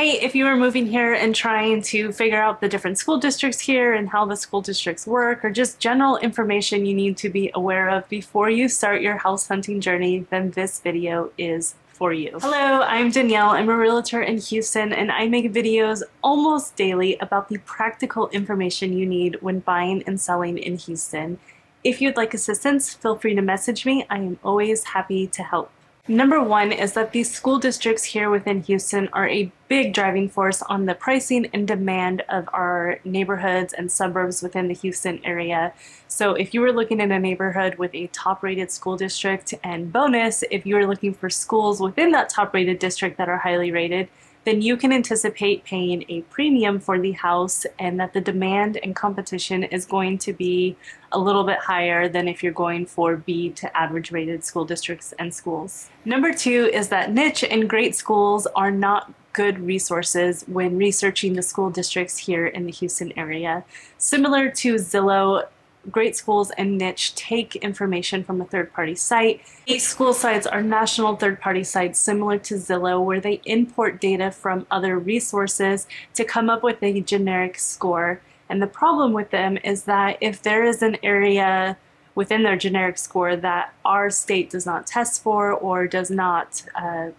Hey, if you are moving here and trying to figure out the different school districts here and how the school districts work, or just general information you need to be aware of before you start your house hunting journey, then this video is for you. Hello, I'm Danielle. I'm a realtor in Houston, and I make videos almost daily about the practical information you need when buying and selling in Houston. If you'd like assistance, feel free to message me. I am always happy to help. Number one is that these school districts here within Houston are a big driving force on the pricing and demand of our neighborhoods and suburbs within the Houston area. So if you were looking at a neighborhood with a top-rated school district, and bonus, if you are looking for schools within that top-rated district that are highly rated, then you can anticipate paying a premium for the house, and that the demand and competition is going to be a little bit higher than if you're going for B to average rated school districts and schools. Number two is that niche and great schools are not good resources when researching the school districts here in the Houston area. Similar to Zillow, great schools and niche take information from a third-party site. These school sites are national third-party sites similar to Zillow, where they import data from other resources to come up with a generic score. And the problem with them is that if there is an area within their generic score that our state does not test for or does not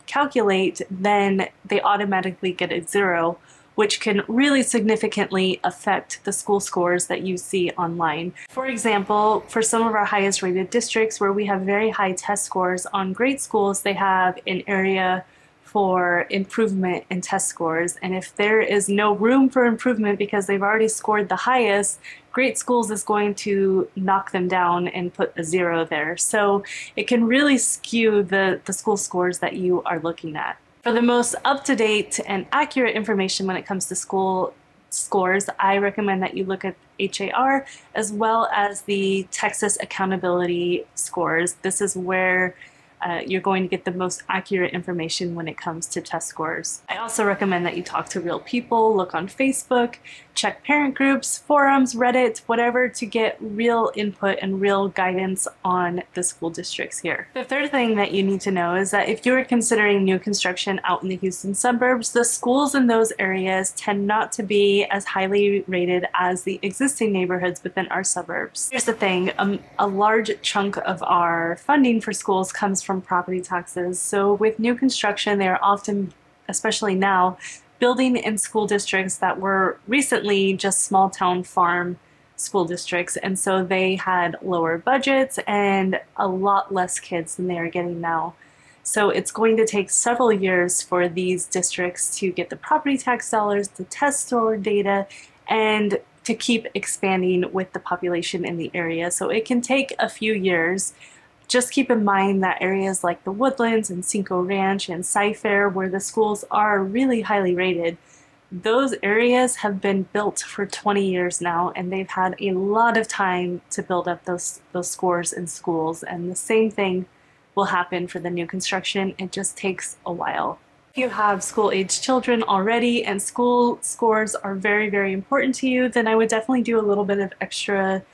calculate, then they automatically get a 0, which can really significantly affect the school scores that you see online. For example, for some of our highest rated districts where we have very high test scores on great schools, they have an area for improvement in test scores. And if there is no room for improvement because they've already scored the highest, great schools is going to knock them down and put a 0 there. So it can really skew the school scores that you are looking at. For the most up-to-date and accurate information when it comes to school scores, I recommend that you look at HAR as well as the Texas Accountability Scores. This is where you're going to get the most accurate information when it comes to test scores. I also recommend that you talk to real people, look on Facebook, check parent groups, forums, Reddit, whatever, to get real input and real guidance on the school districts here. The third thing that you need to know is that if you're considering new construction out in the Houston suburbs, the schools in those areas tend not to be as highly rated as the existing neighborhoods within our suburbs. Here's the thing, a large chunk of our funding for schools comes from property taxes. So with new construction, they are often, especially now, building in school districts that were recently just small town farm school districts, and so they had lower budgets and a lot less kids than they are getting now. So it's going to take several years for these districts to get the property tax dollars, the test score data, and to keep expanding with the population in the area. So it can take a few years. Just keep in mind that areas like the Woodlands and Cinco Ranch and Cy-Fair, where the schools are really highly rated, those areas have been built for 20 years now, and they've had a lot of time to build up those scores in schools. And the same thing will happen for the new construction. It just takes a while. If you have school-aged children already and school scores are very, very important to you, then I would definitely do a little bit of extra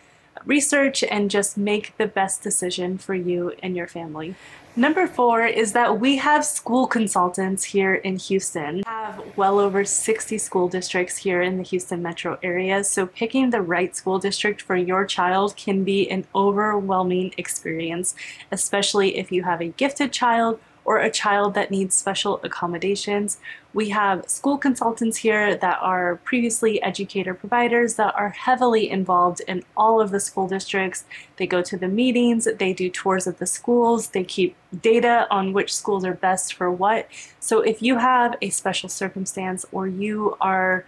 research and just make the best decision for you and your family. Number four is that we have school consultants here in Houston. We have well over 60 school districts here in the Houston metro area, so picking the right school district for your child can be an overwhelming experience, especially if you have a gifted child or a child that needs special accommodations. We have school consultants here that are previously educator providers that are heavily involved in all of the school districts. They go to the meetings, they do tours of the schools, they keep data on which schools are best for what. So if you have a special circumstance or you are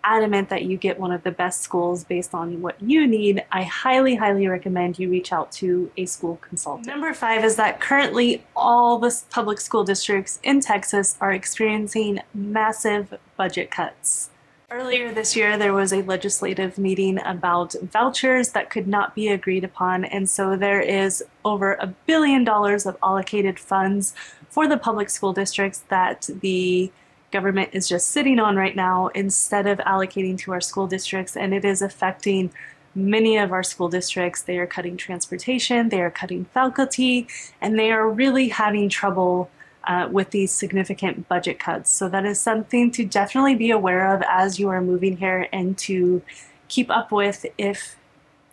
adamant that you get one of the best schools based on what you need, I highly, highly recommend you reach out to a school consultant. Number five is that currently all the public school districts in Texas are experiencing massive budget cuts. Earlier this year, there was a legislative meeting about vouchers that could not be agreed upon, and so there is over $1 billion of allocated funds for the public school districts that the government is just sitting on right now instead of allocating to our school districts, and it is affecting many of our school districts. They are cutting transportation, they are cutting faculty, and they are really having trouble with these significant budget cuts. So that is something to definitely be aware of as you are moving here and to keep up with if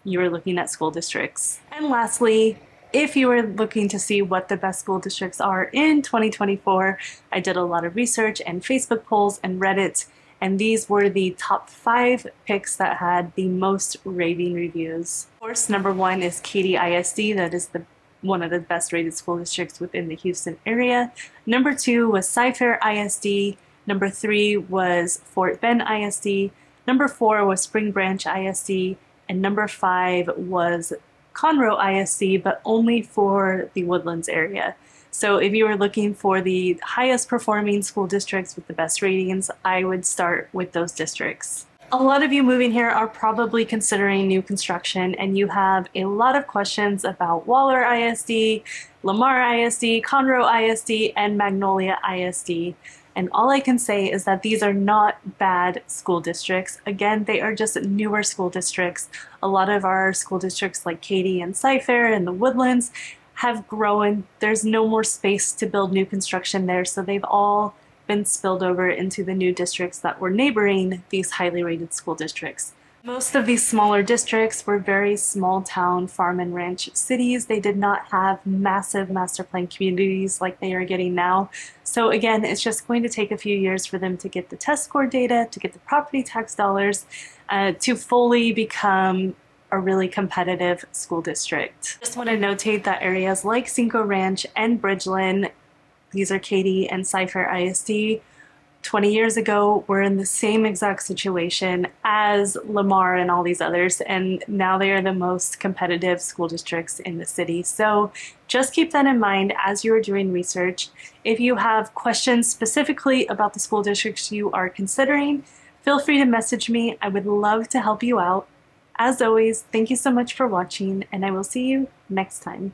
you are looking at school districts. And lastly, if you are looking to see what the best school districts are in 2024, I did a lot of research and Facebook polls and Reddit, and these were the top 5 picks that had the most raving reviews. Of course, number 1 is Katy ISD. That is one of the best rated school districts within the Houston area. Number 2 was Cy-Fair ISD. Number 3 was Fort Bend ISD. Number 4 was Spring Branch ISD. And number 5 was Conroe ISD, but only for the Woodlands area. So if you were looking for the highest performing school districts with the best ratings, I would start with those districts. A lot of you moving here are probably considering new construction, and you have a lot of questions about Waller ISD, Lamar ISD, Conroe ISD, and Magnolia ISD. And all I can say is that these are not bad school districts. Again, they are just newer school districts. A lot of our school districts like Katy and Cy-Fair and the Woodlands have grown. There's no more space to build new construction there, so they've all been spilled over into the new districts that were neighboring these highly rated school districts. Most of these smaller districts were very small town farm and ranch cities. They did not have massive master plan communities like they are getting now. So again, it's just going to take a few years for them to get the test score data, to get the property tax dollars, to fully become a really competitive school district. Just want to notate that areas like Cinco Ranch and Bridgeland, these are Katy and Cy-Fair ISD, 20 years ago were in the same exact situation as Lamar and all these others, and now they are the most competitive school districts in the city. So just keep that in mind as you are doing research. If you have questions specifically about the school districts you are considering, feel free to message me. I would love to help you out. As always, thank you so much for watching, and I will see you next time.